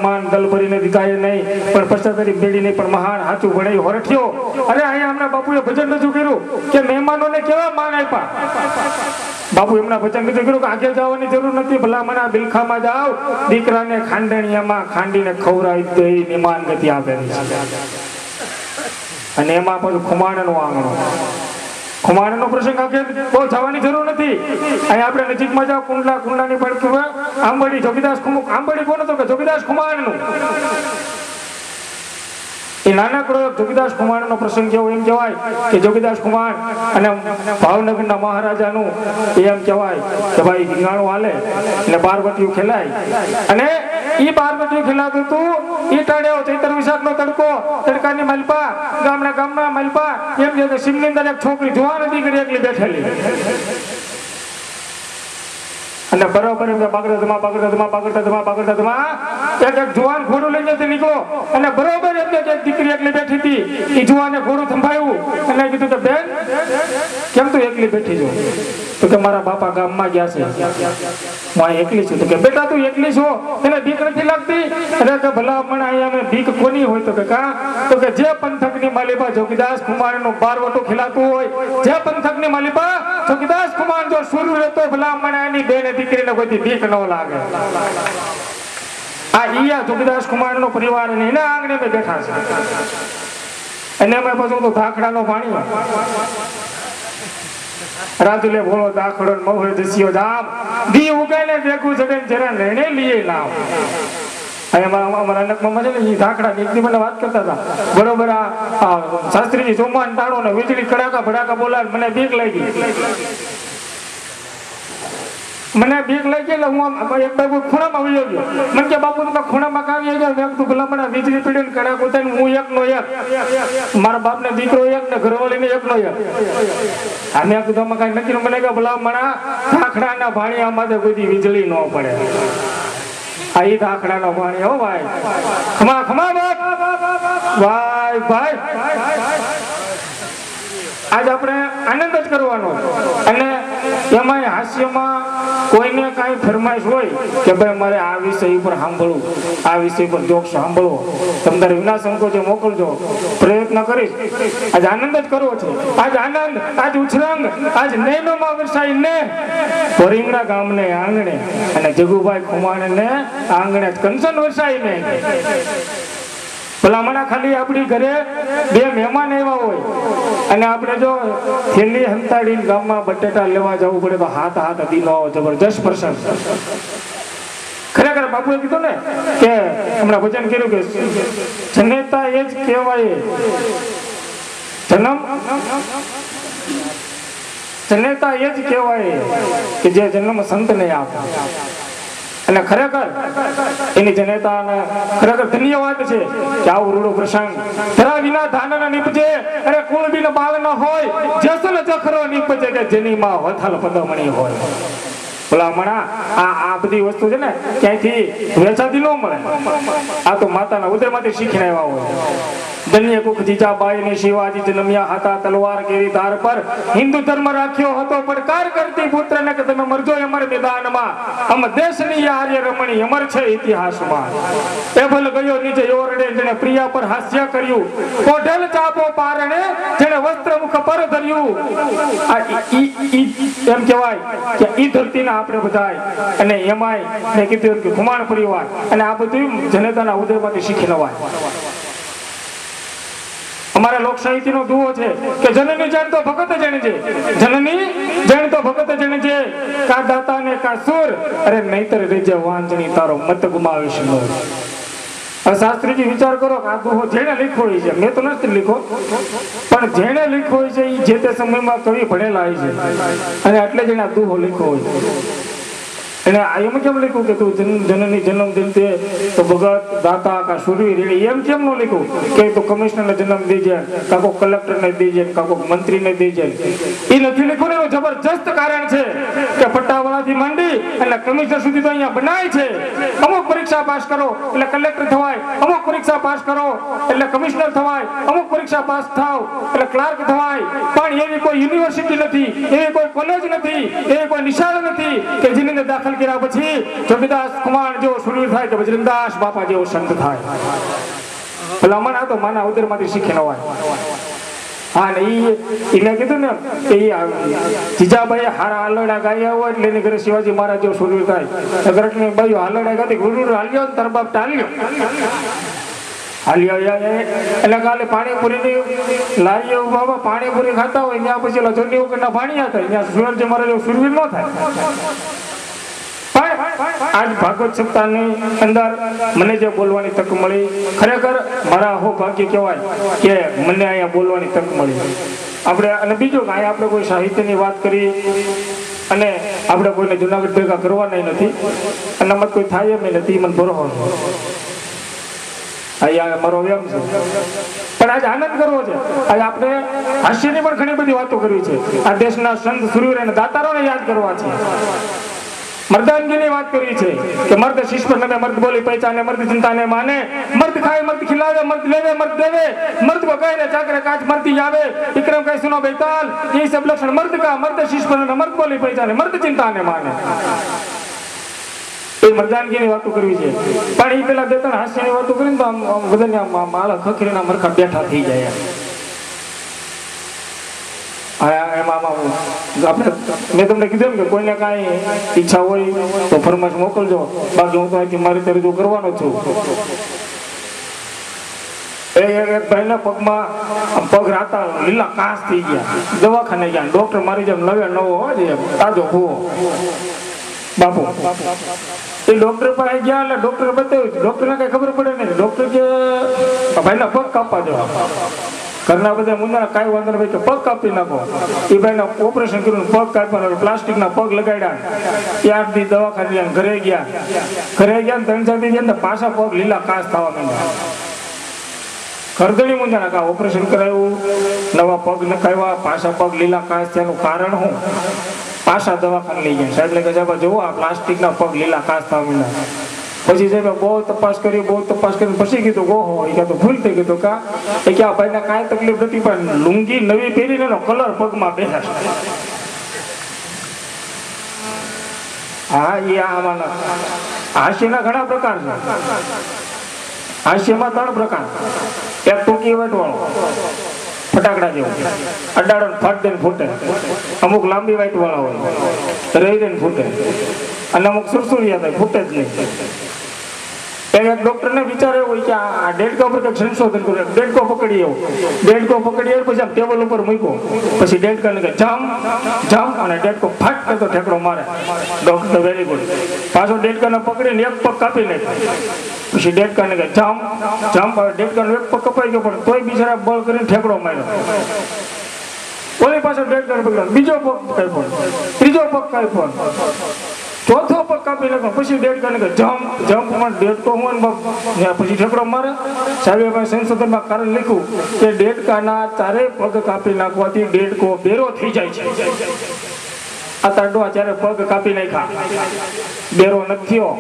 માન દલ ભરીને દીકાય નહીં, પણ પશ્ચાતારી બેડી નહીં, પણ મહાન હાચું ભણાઈ હોરઠ્યો. અરે અહીંયા હમણાં બાપુએ ભજન રજૂ કર્યું કે મહેમાનોને કેવા માન આપ્યા. બાપુ એમના ભજન રજૂ કર્યું કે આગે જવાની જરૂર નથી, ભલામણા બિલખામાં જાઓ, દીકરાને ખાંડણીયામાં ખાંડીને ખવડાવી દે નિમાન ગતિ આપેલી છે. અને એમાં પણ ખુમાણનો આંગણો, ખુમાણનો પ્રસંગ આગે બહુ જવાની જરૂર નથી. અહીંયા આપણે નજીકમાં જાઓ, કુંડલાની પડખે આંબડી જોગીદાસ આંબડી કોણ હતો કે જોગીદાસ ખુમાણનું. એ નાનકડો જોગીદાસ ખુમાણનો પ્રસંગ કેવો એમ કહેવાય કે જોગીદાસ ખુમાણ અને ભાવનગરના મહારાજાનું એમ કહેવાય કે ભાઈ ગીંગાણું હાલે અને બારવટીયું ખેલાય. અને ઈ બારવટીયું ખેલાતું હતું ઈ ટાળ્યો ચૈત્ર વિશાખનો તડકો, તડકાની મલપા ગામમાં મલપા એમ કે સિમની અંદર એક છોકરી જુવાન દીકરી એકલી બેઠેલી. અને બરોબર એમ બાગડધમાં એક જુવાન ઘોડું લઈને નીકળો અને બરોબર એમ કે દીકરી એકલી બેઠી હતી. એ જુવાને ઘોડું થંભાયું અને કીધું કે બેન કેમ તું એકલી બેઠી છો? તો કે મારા બાપા ગામમાં ગયા છે, હું એકલી છું. તો કે બેટા તું એકલી છો, એને બીક નથી લાગતી? અરે કે ભલા પણ અહીંયા બીક કોની હોય? તો કે કા? તો કે જે પંથકની માલિપા જોગીદાસ કુમારનું બારવટું ખીલાતું હોય, જે પંથકની માલિપા જોગીદાસ કુમાર જો સુરુ રહેતો ભલા પણ એની બેન દીકરીને કોઈ બીક ન લાગે. આ ઈયા જોગીદાસ કુમારનો પરિવાર અને એના આંગણે બેઠા છે. અને એમાં પાછું તો ધાખડાનો પાણી રાજુલે ભોળો દાખડો મહોય દસ્યો જામ દી ઉગાઈને દેખું જડે જરા લેણે લીએ લાવ. અમારા અનકમાં છે ને એ ધાખડા એકની મને વાત કરતા હતા. બરોબર આ શાસ્ત્રીજી ચોમાન ટાણો ને વીજળી કડાકા ભડાકા બોલાવે, મને બીક લાગી. મને બીક લાગી એટલે હું એક બાબુ ખૂણામાં વયો ગયો. મને કે બાપુ તમે ખૂણામાં કાવી આવી ગયા? મેં ભલા મને વીજળી પીડીને કડાક ઉતારીને હું એકનો એક, મારા બાપને દીકરો એક ને ઘરવાળીને એકનો એક. મેં કીધું કઈ નક્કી. મને કે ભલા મણા ધાખડાના ભાણિયામાં કોઈ વીજળી ન પડે. આ ઈ ધાખડાનો ભાણી હો ભાઈ. ખમા ખમા ભાઈ ભાઈ આજ આપણે આનંદ જ કરવાનો. અને એમાં હાસ્યમાં કોઈને કાંઈ ફરમાઈશ હોય કે ભાઈ મારે આ વિષય ઉપર સાંભળવું, આ વિષય પર જોક સાંભળવો, તમે તારે વિના સંકોચે મોકલજો, પ્રયત્ન કરીશ. આજ આનંદ જ કરવો છે. આજ આનંદ, આજ ઉછરંગ, આજ નૈનોમાં વરસાઈને ભરીંગણા ગામને આંગણે અને જગુભાઈ ખુમાણને આંગણે કંચન વરસાઈને. ભલામણા ખાલી આપણી ઘરે બે મહેમાન આવ્યા હોય અને આપણે જો થેલી હંતાડીને ગામમાં બટેટા લેવા જવું પડે તો હાથ દીનો આવો જબરજસ્ત પ્રસંગ. ખરેખર બાપુએ કીધું ને કે હમણાં વચન કર્યું કે જનેતા એ જ કહેવાય, જનેતા એ જ કહેવાય કે જે જન્મ સંતને આપે. અને ખરેખર એની જનેતાને ખરેખર ધન્યવાદ છે કે આવું રૂડો પ્રસંગ ધરા વિના ધાન ન નીપજે, અરે કુળ બિન બાળ ન હોય, જસલ જખરો નીપજે કે જેની માં વથલ પદમણી હોય. ભલામણા આ બધી વસ્તુ છે ને ક્યાંયથી વેચાતી ન મળે. આ તો માતાના ઉદરમાંથી શીખીને આવ્યા હોય. ધન્ય કુખ જીજાબાઈ ને શિવાજી જન્મ્યા હતા તલવાર કેવી ધાર પર, હિન્દુ ધર્મ રાખ્યો હતો પડકાર કરતી પુત્ર ને કે તમે મરજો અમર મેદાનમાં, અમ દેશની આર્ય રમણી અમર છે ઇતિહાસમાં. એ ભલ ગયો નીચે ઓરડે જેને પ્રિયા પર હાસ્ય કર્યું, કોઢેલ ચાપો પારણે જેને વસ્ત્ર મુખ પર ધર્યું. એમ કહેવાય કે ઈ ધરતીના આપણે બધાય અને એમાંય મેં કીધું કે ખુમાણ પરિવાર અને આ બધું જનતાના ઉદયમાંથી શીખી નવાય. અમારા લોક સાહિત્યનો દુહો છે કે જનની જાણતો ભગત જણજે, જનની જાણતો ભગત જણજે, કા દાતા ને કા સુર, અરે નહીતર રેજે વાંચણી તારો મત ગુમાવીશ નો. શાસ્ત્રીજી વિચાર કરો કે આ દુહો જેને લખ્યો હોય છે, મેં તો નથી લખ્યો, પણ જેને લખ્યો હોય છે એ જે તે સમયમાં કવિ ભણેલા હોય છે અને એટલે જ એને આ દુહો લખ્યો હોય. એને એમ કેમ લખ્યું કે તું જનની જન્મદિન તે તો ભગત દાતા કા સુરવીર, એમ કેમ ન લખ્યું કે તું કમિશનરને જન્મ દેજે, કાકો કલેક્ટરને દેજે, કાકો મંત્રીને દેજે? એ નથી લખ્યું ને. એનું જબરજસ્ત કારણ છે કે પટ્ટાવાળાથી માંડી અને કમિશનર સુધી તો અહીંયા બનાય છે. અમુક પરીક્ષા પાસ કરો એટલે કલેક્ટર થવાય, અમુક પરીક્ષા પાસ કરો એટલે કમિશનર થવાય, અમુક પરીક્ષા પાસ થાવ એટલે ક્લાર્ક થવાય. પણ એવી કોઈ યુનિવર્સિટી નથી, એવી કોઈ કોલેજ નથી, એવી કોઈ નિશાળ નથી કે જેની અંદર દાખલ હાંસલ કર્યા પછી જોગીદાસ કુમાર જેવો શૂરવીર થાય કે બજરંગદાસ બાપા જેવો સંત થાય. પેલા મને તો માના ઉદરમાંથી શીખીને હોય. હા ને ઈ મેં કીધું ને કે જીજાબાઈ હારા હાલડા ગાયા હોય એટલે એની ઘરે શિવાજી મહારાજ જેવો શૂરવીર થાય. ઘરકની બાઈ હાલડા ગાતી ગુરુ હાલ્યો તાર બાપ ટાલ્યો એટલે કાલે પાણીપુરી લારીઓ બાબા પાણીપુરી ખાતા હોય ત્યાં પછી જોની વગરના પાણી હતા ત્યાં શિવાજી મહારાજ શૂરવીર ન થાય. આજ ભાગવત સપ્તાહની અંદર મને જે બોલવાની તક મળી ખરેખર મારા હો ભાગ્ય કહેવાય કે મને અહીંયા બોલવાની તક મળી. આપણે અને બીજું કે અહીંયા આપણે કોઈ સાહિત્યની વાત કરી અને આપણે કોઈને જુનાગઢ ભેગા કરવાના નથી અને મત કોઈ થાય એમ નથી મને ભરોસો અહીંયા મારો વ્યમ છે. પણ આજે આનંદ કરવો છે. આજે આપણે હાસ્યની પણ ઘણી બધી વાતો કરવી છે. આ દેશના સંત સુરવીર અને દાતારોને યાદ કરવા છે. मर्दानगी बात करी है कि मर्द शीश पर नबे मर्द बोली पहचाने मर्द चिंता ने माने मर्द खाए मर्द खिलावे मर्द लेवे मर्द देवे मर्द को कहे ने चाकरे काच मर्दी जावे विक्रम कहे सुनो बेताल ये सब लक्षण मर्द का मर्द शीश पर मर्द बोली पहचाने मर्द चिंता ने माने. मर्दानगी बात करवी है पण ई पेला બે ત્રણ હાસ્યની વાતો કરીને તો આમ બધાને માળા ખખરીના મરખા બેઠા થઈ જાય. મેં તમને કીધું કે કોઈને કાંઈ ઈચ્છા હોય તો ફરમાશ મોકલજો, બાકી હું તો અહીંથી મારી રીતે રજૂ કરવાનો છું. એક ભાઈના પગમાં પગ રાતા લીલા કાંસ થઈ ગયા, દવાખાને ગયા. ડોક્ટર મારી જેમ નવે નવો હોય તાજો ભૂવો બાપુ એ ડોક્ટર પાસે ગયા એટલે ડોક્ટર બતાવ્યું. ડોક્ટરને કઈ ખબર પડે નહીં. ડોક્ટર કે ભાઈના પગ કાપવા જવા. ઘરના બધા મુંદાના કાંઈ વાંધો નહીં કે પગ કાપી નાખો. એ ભાઈના ઓપરેશન કર્યું, પગ કાપવાનો પ્લાસ્ટિકના પગ લગાડ્યા. ત્યારથી દવાખાને ઘરે ગયા. ઘરે ગયા ને 3-4 દી પાછા પગ લીલા કાંસ થવા માંડ્યા. ઘરધણી મુંજાના કા ઓપરેશન કરાવ્યું, નવા પગ નખાવ્યા, પાછા પગ લીલા કાંસ થયાનું કારણ શું? પાછા દવાખાને લઈ ગયા. સાહેબ કે સાહેબ જુઓ આ પ્લાસ્ટિકના પગ લીલા કાંસ થવા માંડ્યા. પછી સાહેબ બહુ તપાસ કરી પછી કીધું ઓહો એ તો ભૂલ થઈ ગયું. કા એ કે આ ભાઈને કાંઈ તકલીફ નથી પણ લુંગી નવી પહેરીને એનો કલર પગમાં બેસાશે. હા એ આમાંના હાસ્યના ઘણા પ્રકાર છે. હાસ્યમાં 3 પ્રકાર. એક ટૂંકી વાટવાળો ફટાકડા જેવો અડાડો ફટ દઈને ફૂટે. અમુક લાંબી વાઈટ વાળા હોય રહી દઈને ફૂટે અને અમુક સુરસુરિયા થાય ફૂટે જ નહીં. એક ડોક્ટરને વિચાર એવો કે આ ડેડકા ઉપર કંઈક સંશોધન કર્યું. ડેડકો પકડી એવો પછી આમ ટેબલ ઉપર મૂક્યો. પછી ડેડકાને કે જમ અને ડેડકો ફાટ કરતો ઠેકડો મારે. Doctor very good. પાછો ડેડકાને પકડીને એક પગ કાપી નાખ્યો. પછી ડેડકાને કે જમ ડેડકાનો એક પગ કપાઈ ગયો પણ તોય બિચારા બળ કરીને ઠેકડો માર્યો. ઓલી પાછો ડેડકાને પકડ્યો, બીજો પગ કાપ્યો, ત્રીજો પગ કાપ્યો, ચોથો પગ કાપી નાખ્યો. પછી ડેડકાને કે જમ્પ ડેડકો હું પછી ઠેકડો મારે. સાહેબે સંશોધનમાં કારણ લખ્યું કે ડેડકાના 4 પગ કાપી નાખવાથી ડેડકો બેરો થઈ જાય છે. આ તાડવા 4 પગ કાપી નાખ્યા બેરો નથી થયો.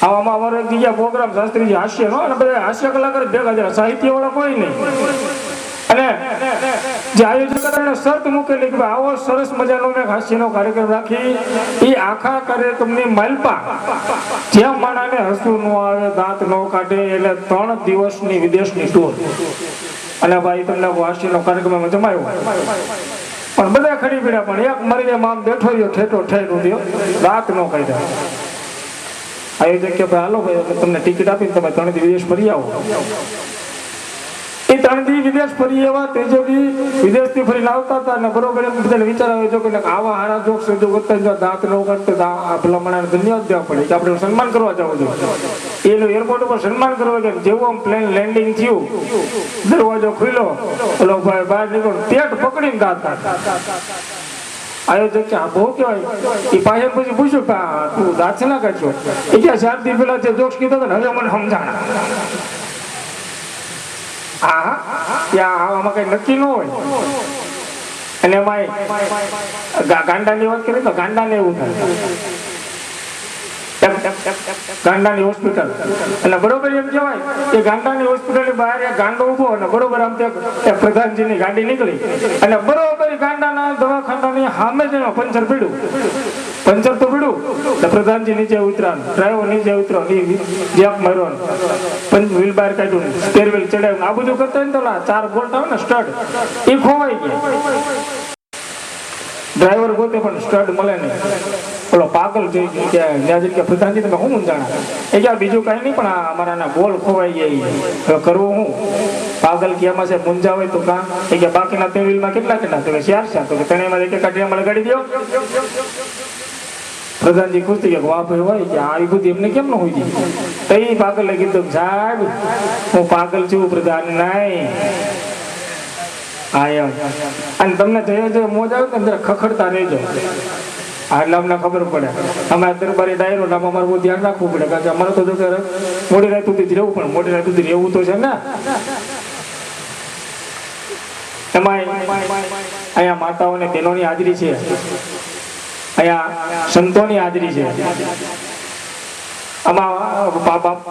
આવામાં અમારો એક બીજા પ્રોગ્રામ શાસ્ત્રીજી હાસ્યનો અને બધા હાસ્ય કલાકાર ભેગા થયા, સાહિત્ય વાળા કોઈ નહીં. અને જે આયોજકોને શરત મૂકેલી કે આવો સરસ મજાનો મેં હાસ્યનો કાર્યક્રમ રાખી એ આખા કાર્યક્રમની માલપા જ્યાં માણાને હસવું ન આવે, દાંત ન કાઢે એટલે 3 દિવસની વિદેશની ટૂર. અને ભાઈ તમને હાસ્યનો કાર્યક્રમ જમાયો પણ બધા ખડી પીડ્યા. પણ એક મરીને આમ બેઠો રહ્યો ઠેઠો થયો દાંત ન કાઢ્યા. આયોજક કે ભાઈ હાલો ભાઈ તમને ટિકિટ આપીને તમે 3 દી વિદેશ ફરી આવો. એ 3 દી વિદેશ ફરી એવા ત્રીજો દી વિદેશથી ફરીને આવતા હતા અને બરોબર એમ બધાને વિચાર આવ્યો કે આવા હારા જોક્સ રજૂ કરતા દાંત ન કાઢતા આ ભલામણાને ધન્યવાદ દેવા પડે કે આપણે સન્માન કરવા જવું જોઈએ. એનું એરપોર્ટ ઉપર સન્માન કરવા ગયા. જેવું આમ પ્લેન લેન્ડિંગ થયું, દરવાજો ખુલ્લો, ઓલો ભાઈ બહાર નીકળ્યો, પેટ પકડીને દાંત કાઢતા. આયોજક કે આ બહુ કહેવાય. એ પાછળ પછી પૂછ્યું કે તું દાંત છે ના કાઢ્યો? એ કે 4 દી પહેલા જે જોક્સ કીધો હતો ને હવે મને સમજાણા. હા આમાં કઈ નક્કી ન હોય. અને એમાં ગાંડાની વાત કરીએ તો ગાંડાને એવું થાય ગાંડાની હોસ્પિટલ એટલે બરોબર એમ કહેવાય કે ગાંડાની હોસ્પિટલની બહાર એક ગાંડો ઉભો અને બરોબર આમ તે પ્રધાનજીની ગાડી નીકળી અને બરોબર ગાંડાના દવાખાનાની સામે જ એમાં પંચર પડ્યું. પંચર તો પડ્યું એટલે પ્રધાનજી નીચે ઉતર્યા, ડ્રાઈવર નીચે ઉતર્યો, જેપ માર્યો, વ્હીલ બહાર કાઢ્યું, સ્ટેર વ્હીલ ચડાવ્યું, આ બધું કરતા ને તો 4 બોલ્ટ આવે ને સ્ટડ એ ખોવાઈ ગયા. ડ્રાઈવર પોતે પણ સ્ટડ મળે નહીં. ઓલો પાગલ જોઈ કે પ્રધાનજી તમે શું મૂંઝાણા? એ કે બીજું કાંઈ નહીં, પણ અમારા બોલ ખોવાઈ ગયા, હવે કરવું હું? પાગલ કે એમાં છે મૂંઝા હોય તો કાં? એ કે બાકીના 3 વ્હીલમાં કેટલા તો કે 4 તો કે ત્રણેયમાં એક કાઢી અમારે ગાડી દો. પ્રધાનજી ખુશ થઈ ગયા, વાહ ભાઈ હોય કે આવી બધી એમને કેમ ન હોય ગઈ? તો એ પાગલે કીધું, સાહેબ હું પાગલ છું, પ્રધાન નહીં. હા એમ. અને તમને જે મોજ આવે ને જરા ખખડતા રહેજો, એટલે અમને ખબર પડે. અમારે દરબારી ડાયરો અમારે બહુ ધ્યાન રાખવું પડે, કારણ કે અમારે તો મોડી રાત સુધી જ રહેવું, પણ મોડી રાત સુધી રહેવું તો છે ને. એમાં અહીંયા માતાઓને બહેનોની હાજરી છે, અહીંયા સંતોની હાજરી છે. આમાં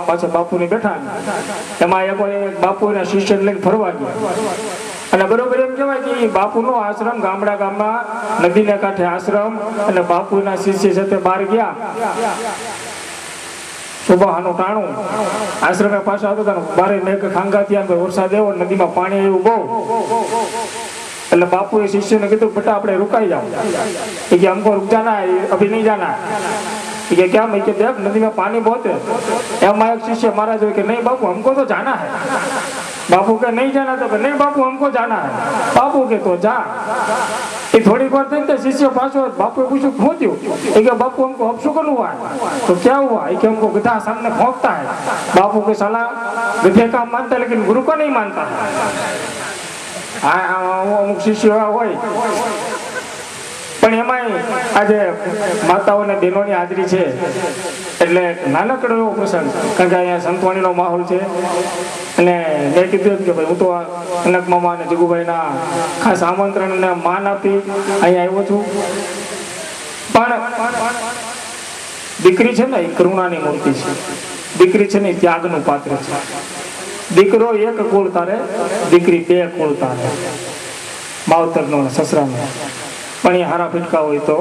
પાછળ બાપુને બેઠા, એમાં એક બાપુના શિષ્ય લઈને ફરવા ગયા અને બરોબર એમ કહેવાય કે બાપુનો આશ્રમ ગામમાં નદીને કાંઠે આશ્રમ અને બાપુના શિષ્ય સાથે બહાર ગયા. સુબહાનું ટાણું આશ્રમે પાછા આવતા હતા, બારે મેઘ ખાંગા થયા, વરસાદ આવ્યો, નદીમાં પાણી આવ્યું બહુ. એટલે બાપુએ શિષ્યને કીધું, બેટા આપણે रुकाई जाओ. એ કે हमको रुक जाना है, अभी नहीं जाना है. कि क्या मैं कि देख नदी में पानी बहुत है. एमा एक शिष्य महाराज हो कि नहीं बापू हमको तो जाना है. बापू के नहीं जाना तो नहीं बापू हमको जाना है. बापू के तो जा. ये थोड़ी बार देखते शिष्य पास हो, बापू पूछो क्यों क्यों? कि बापू हमको अपशुकन हुआ है. तो क्या हुआ? कि हमको गधा सामने भौंकता है. बापू के साला गधे का मानता है लेकिन गुरु का नहीं मानता है. અમુક શિષ્યો હોય, પણ એમાંય આજે માતાઓને બહેનોની હાજરી છે એટલે નાનકડો એવો પ્રસંગ, કારણ કે અહીંયા સંતવાણીનો માહોલ છે. અને મેં કીધું કે ભાઈ હું તો કનક મામા અને જગુભાઈના ખાસ આમંત્રણને માન આપી અહીંયા આવ્યો છું. પણ દીકરી છે ને એ કરુણાની મૂર્તિ છે, દીકરી છે ને ત્યાગનું પાત્ર છે. દીકરો 1 કુળ તારે, દીકરી 2 કુળ તારે, માવતરનો સસરાનો. પણ એ હારા ફીટકા હોય તો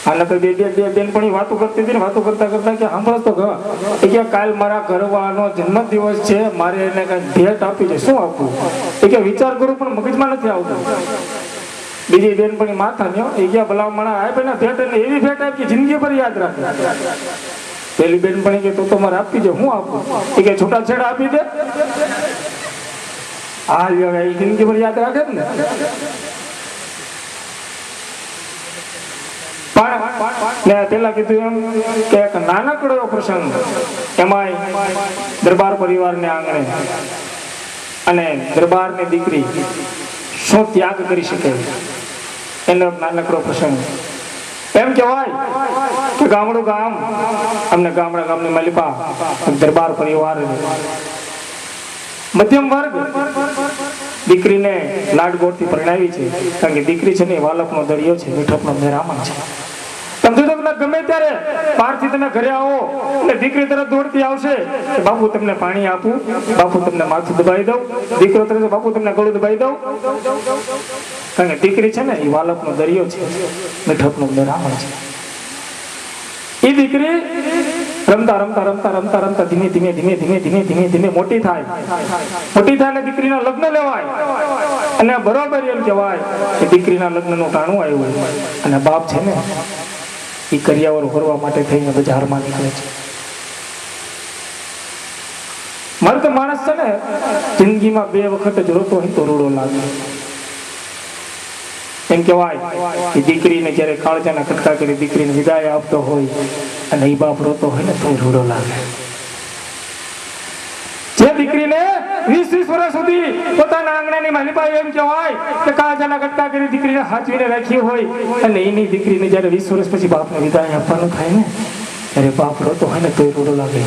આના બે બેનપણી વાતો કરતી હતી ને, વાતો કરતા કરતા કે સાંભળો તો કે કાલ મારા ઘરવાળાનો જન્મદિવસ છે, મારે એને કઈ ભેટ આપી છે, શું આપવું? એ કે વિચાર કરું પણ મગજમાં નથી આવતું. બીજી બેનપણી માથા ન્યો એ ગયા ભલામણા આપે ને ભેટ, એને એવી ભેટ આપી જિંદગી પર યાદ રાખે. પેલી બેનપણી કે તો મારે આપી છે, હું આપું? એ કે છૂટાછેડા આપી દે. હા એ જિંદગી પર યાદ રાખે ને. પણ પેલા કીધું એમ કે એક નાનકડો એવો પ્રસંગ, એમાંય દરબાર પરિવારને આંગણે અને દરબારની દીકરી શું ત્યાગ કરી શકે એનો નાનકડો પ્રસંગ. એમ કહેવાય કે ગામડું ગામ, અમને ગામની માલિપા દરબાર પરિવાર મધ્યમ વર્ગ દીકરીને લાડગોળથી પરણાવી છે, કારણ કે દીકરી છે ને વાલપનો દરિયો છે, મીઠપનો મહેરામણ છે. સમજો તમે ગમે ત્યારે બહારથી તમે ઘરે આવો એટલે દીકરી તરફ દોડતી આવશે, બાપુ તમને પાણી આપું, બાપુ તમને માથું દબાવી દઉં. દીકરો તરફ બાપુ તમને ગળું દબાવી દઉં. કારણ કે દીકરી છે ને એ વાલપનો દરિયો છે, મીઠપનું મહેરામણ છે. એ દીકરી રમતા રમતા રમતા રમતા રમતા ધીમે ધીમે ધીમે ધીમે ધીમે ધીમે ધીમે મોટી થાય. મોટી થાય ને દીકરીના લગ્ન લેવાય. અને બરોબર એમ કહેવાય કે દીકરીના લગ્નનું ટાણું આવ્યું અને બાપ છે ને એ કરિયાવર ભરવા માટે થઈને બજારમાં નીકળે છે. મર્દ માણસ છે ને જિંદગીમાં 2 વખત જ રોતો હોય તો રૂડો લાગે. એમ કહેવાય કે દીકરીને જયારે કાળજાના કટકા કરી દીકરીને વિદાય આપતો હોય અને એ બાપ રોતો હોય ને તો રૂડો લાગે. જે દીકરીને 20 વર્ષ સુધી પોતાના આંગણાની માલિપા એમ કહેવાય કે કાળજાના કટકા કરી દીકરીને હાચવીને રાખી હોય અને એની દીકરીને જયારે 20 વર્ષ પછી બાપને વિદાય આપવાનું થાય ને ત્યારે બાપ રોતો હોય ને તો રૂડો લાગે.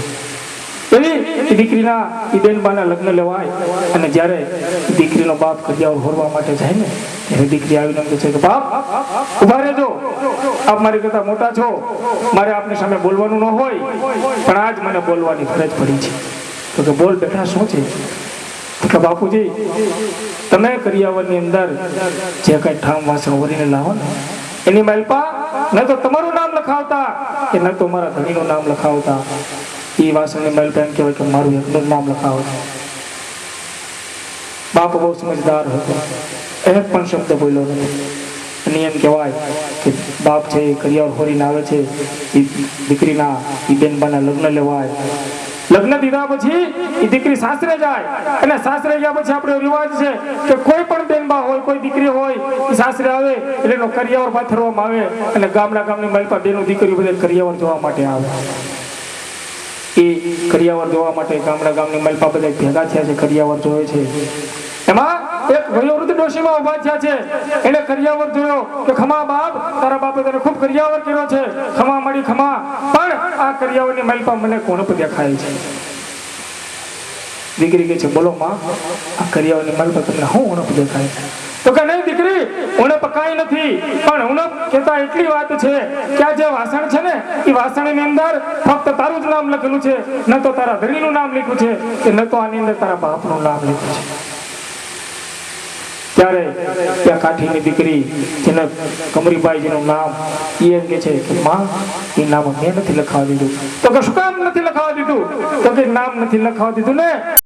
એવી એ દીકરીના એ બેનબાના લગ્ન લેવાય અને જ્યારે દીકરીનો બાપ કરિયાવર હોરવા માટે જાય ને ત્યારે દીકરી આવીને કહે છે કે બાપ ઉભા રહેજો, આપ મારી કરતા મોટા છો, મારે આપની સામે બોલવાનું ન હોય પણ આજ મને બોલવાની ફરજ પડી છે. તો કે બોલ બેટા, શું છે? કે બાપુજી તમે કરિયાવરની અંદર જે કઈ ઠામ વાસણ વરીને લાવો ને એની માલપા ન તો તમારું નામ લખાવતા કે ન તો મારા ધણીનું નામ લખાવતા. એ વાસણની માલપા એમ કહેવાય કે મારું એકનું નામ લખાવતા. બાપ બહુ સમજદાર હતો, એક પણ શબ્દ બોલ્યો નથી. અને એમ કહેવાય કે બાપ છે એ કરિયાવર હોરીને આવે છે, એ દીકરીના એ બેનબાના લગ્ન લેવાય. લગ્ન દીધા પછી એ દીકરી સાસરે જાય અને સાસરે ગયા પછી આપણો રિવાજ છે કે કોઈ પણ બેનબા હોય, કોઈ દીકરી હોય, એ સાસરે આવે એટલે એનો કરિયાવર પાથરવામાં આવે અને ગામની માલપા બેનો દીકરીઓ બધા કરિયાવર જોવા માટે આવે. એ કરિયાવર જોવા માટે ગામની માલપા બધા ભેગા થયા છે, કરિયાવર જોવે છે. એમાં એક વયોવૃદ્ધ ડોશીમાં ઉભા થયા છે. એને કરિયાવર જોયો કે ખમા બાપ, તારા બાપે તને ખૂબ કરિયાવર કર્યો છે, ખમા મળી ખમા, પણ આ કરિયાવરની માલપા મને કોણપ દેખાય છે. દીકરી કહે છે બોલો માં, આ કરિયાવરની માલપા તમને શું ઉણપ દેખાય છે? તો કે નહીં દીકરી, ઉણપ કાંઈ નથી, પણ ઉણપ કહેતા એટલી વાત છે કે આ જે વાસણ છે ને એ વાસણની અંદર ફક્ત તારું જ નામ લખેલું છે, ન તો તારા ધણીનું નામ લખ્યું છે કે ન તો આની અંદર તારા બાપનું નામ લખ્યું છે. ત્યારે ત્યાં કાઠીની દીકરી જેને કમરીબાઈજીનું નામ એ એમ કે છે કે માં, એ નામ મેં નથી લખાવી દીધું. તો કે શું કામ નથી લખાવી દીધું? તો કે નામ નથી લખાવી દીધું ને